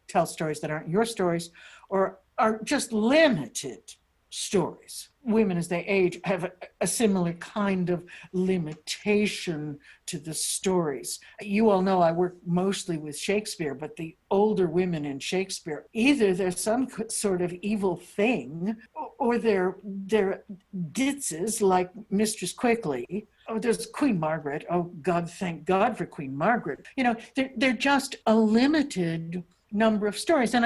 tell stories that aren't your stories or are just limited stories. Women as they age have a similar kind of limitation to the stories. You all know I work mostly with Shakespeare, but the older women in Shakespeare, either they're some sort of evil thing or they're ditzes like Mistress Quickly. Oh, there's Queen Margaret. Oh, God, thank God for Queen Margaret. You know, they're just a limited number of stories. And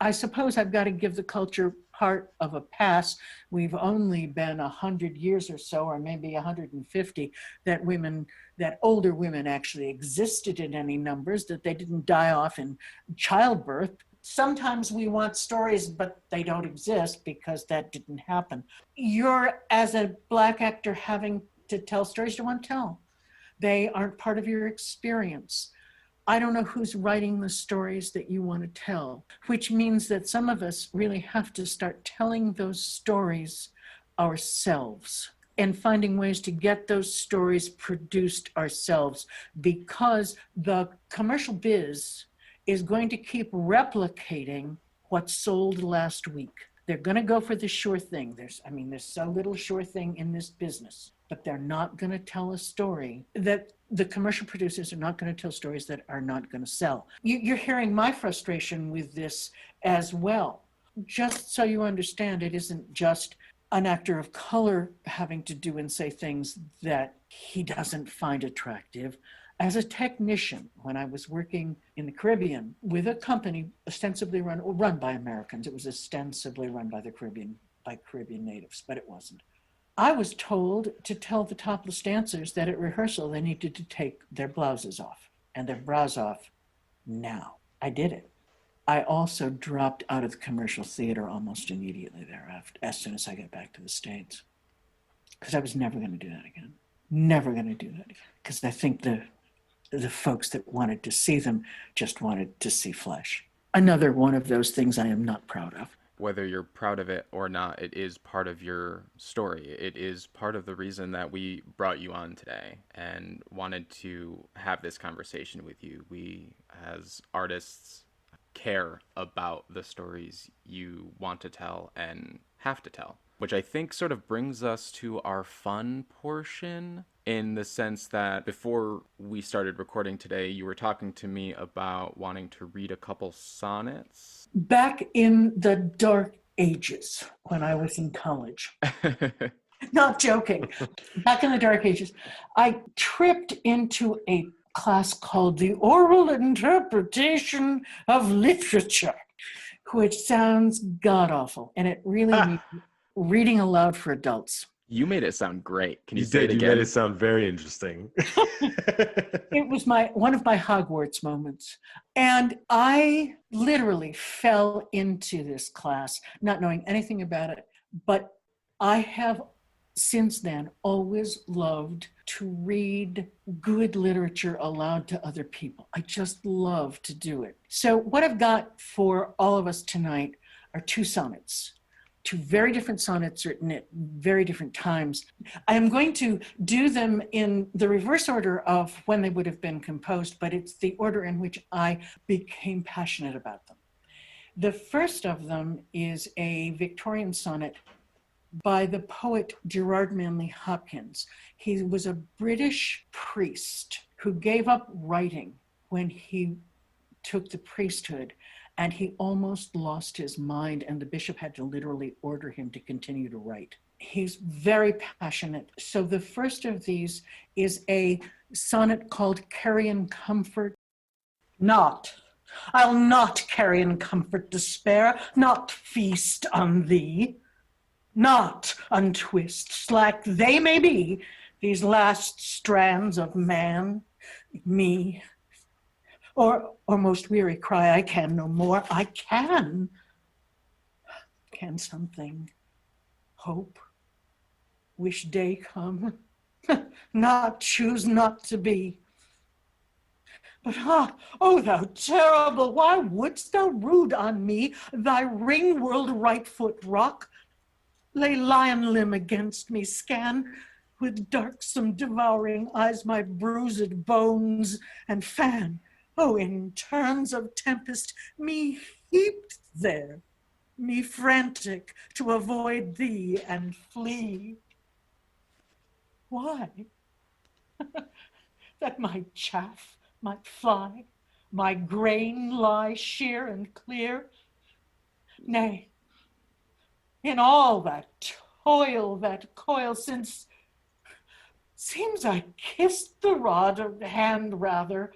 I suppose I've got to give the culture part of a pass. We've only been 100 years or so, or maybe 150, that older women actually existed in any numbers, that they didn't die off in childbirth. Sometimes we want stories, but they don't exist because that didn't happen. You're, as a Black actor, having to tell stories you want to tell. They aren't part of your experience. I don't know who's writing the stories that you want to tell, which means that some of us really have to start telling those stories ourselves and finding ways to get those stories produced ourselves, because the commercial biz is going to keep replicating what sold last week. They're going to go for the sure thing. There's so little sure thing in this business, but they're not going to tell a story that the commercial producers are not going to tell stories that are not going to sell. You're hearing my frustration with this as well. Just so you understand, it isn't just an actor of color having to do and say things that he doesn't find attractive. As a technician, when I was working in the Caribbean with a company ostensibly run by Americans, it was ostensibly run by Caribbean natives, but it wasn't. I was told to tell the topless dancers that at rehearsal they needed to take their blouses off and their bras off now. I did it. I also dropped out of the commercial theater almost immediately thereafter, as soon as I got back to the States, because I was never going to do that again. Never going to do that again, because I think the folks that wanted to see them just wanted to see flesh. Another one of those things I am not proud of. Whether you're proud of it or not, it is part of your story. It is part of the reason that we brought you on today and wanted to have this conversation with you. We, as artists, care about the stories you want to tell and have to tell, which I think sort of brings us to our fun portion, in the sense that before we started recording today, you were talking to me about wanting to read a couple sonnets. Back in the dark ages, when I was in college, not joking, back in the dark ages, I tripped into a class called the Oral Interpretation of Literature, which sounds god-awful, and it really means reading aloud for adults. You made it sound great. Can you say it again? You made it sound very interesting. It was one of my Hogwarts moments. And I literally fell into this class, not knowing anything about it. But I have since then always loved to read good literature aloud to other people. I just love to do it. So what I've got for all of us tonight are two sonnets. Two very different sonnets written at very different times. I am going to do them in the reverse order of when they would have been composed, but it's the order in which I became passionate about them. The first of them is a Victorian sonnet by the poet Gerard Manley Hopkins. He was a British priest who gave up writing when he took the priesthood, and he almost lost his mind, and the bishop had to literally order him to continue to write. He's very passionate. So the first of these is a sonnet called Carrion Comfort. I'll not carry in comfort despair, not feast on thee. not untwist, slack they may be, these last strands of man, me. Or most weary cry, I can no more, I can. Can something, hope, wish day come, not choose not to be. But oh thou terrible, why wouldst thou rude on me thy ring-whirled right foot rock? Lay lion limb against me, scan with darksome devouring eyes my bruised bones, and fan, oh, in terms of tempest, me heaped there, me frantic to avoid thee and flee. Why? That my chaff might fly, my grain lie sheer and clear? Nay, in all that toil, that coil, since seems I kissed the rod or hand rather,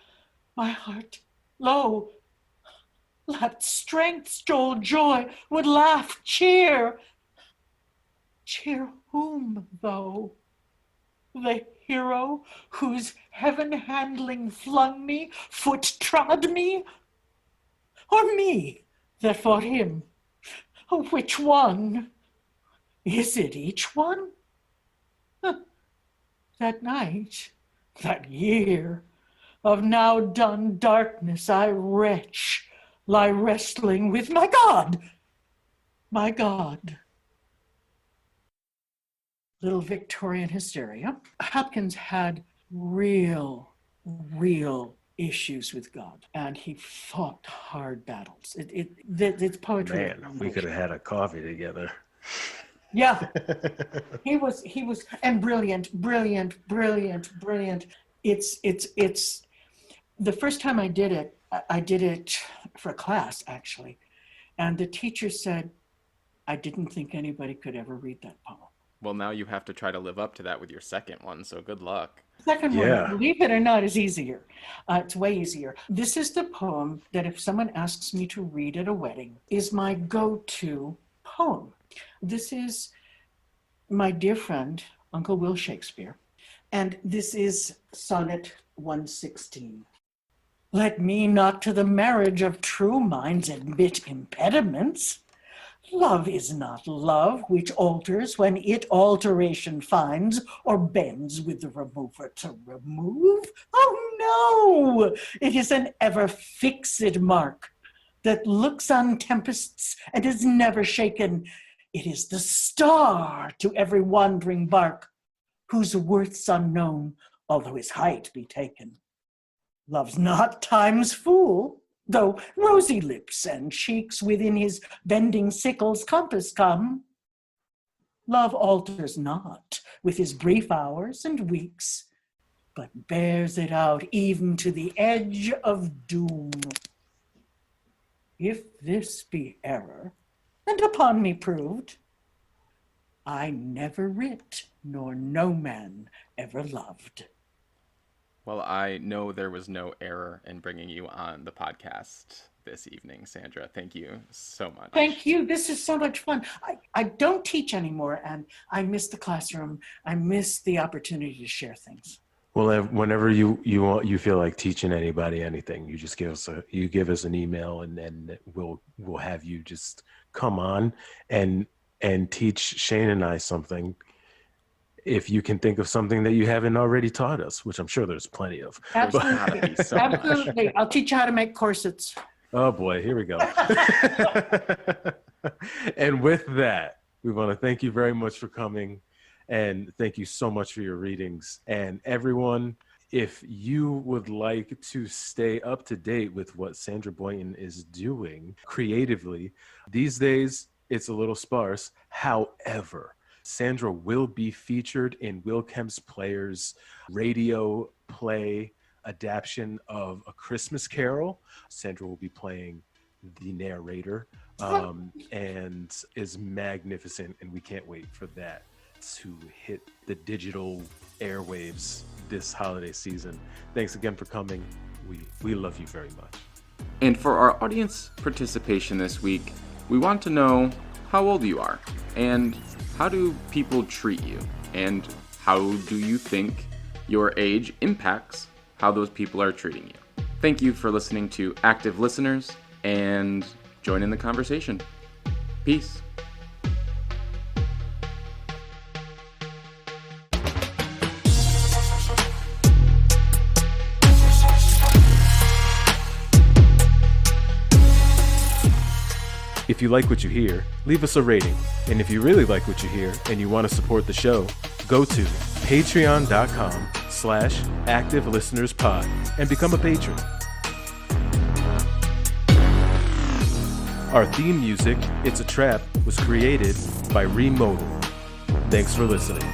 my heart, lo, lapped strength, stole joy, would laugh, cheer. Cheer whom, though? The hero whose heaven-handling flung me, foot-trod me? Or me that fought him? Oh, which one? Is it each one? That night, that year of now done darkness, I wretch, lie wrestling with my God, my God. Little Victorian hysteria. Hopkins had real issues with God, and he fought hard battles. It's poetry. Man, we could have had a coffee together. Yeah, he was, and brilliant. It's the first time I did it for a class, actually. And the teacher said, I didn't think anybody could ever read that poem. Well, now you have to try to live up to that with your second one, so good luck. Second Yeah. one, believe it or not, is easier. It's way easier. This is the poem that if someone asks me to read at a wedding, is my go-to poem. This is my dear friend, Uncle Will Shakespeare, and this is Sonnet 116. Let me not to the marriage of true minds admit impediments. Love is not love which alters when it alteration finds, or bends with the remover to remove. Oh no, it is an ever fixed mark that looks on tempests and is never shaken. It is the star to every wandering bark, whose worth's unknown, although his height be taken. Love's not time's fool, though rosy lips and cheeks within his bending sickle's compass come. Love alters not with his brief hours and weeks, but bears it out even to the edge of doom. If this be error, and upon me proved, I never writ, nor no man ever loved. Well, I know there was no error in bringing you on the podcast this evening, Sandra. Thank you so much. Thank you. This is so much fun. I don't teach anymore, and I miss the classroom. I miss the opportunity to share things. Well, whenever you feel like teaching anybody anything, you just give us an email, and then we'll have you just come on and teach Shane and I something. If you can think of something that you haven't already taught us, which I'm sure there's plenty of. Absolutely. Absolutely. I'll teach you how to make corsets. Oh boy, here we go. And with that, we want to thank you very much for coming, and thank you so much for your readings. And everyone, if you would like to stay up to date with what Sandra Boynton is doing creatively, these days it's a little sparse. However, Sandra will be featured in Will Kemp's Players radio play adaptation of A Christmas Carol. Sandra will be playing the narrator, and is magnificent, and we can't wait for that to hit the digital airwaves this holiday season. Thanks again for coming. We love you very much. And for our audience participation this week, we want to know, how old you are, and how do people treat you, and how do you think your age impacts how those people are treating you. Thank you for listening to Active Listeners, and join in the conversation. Peace. If you like what you hear, leave us a rating. And if you really like what you hear and you want to support the show, go to patreon.com/activelistenerspod and become a patron. Our theme music, It's a Trap, was created by Remodal. Thanks for listening.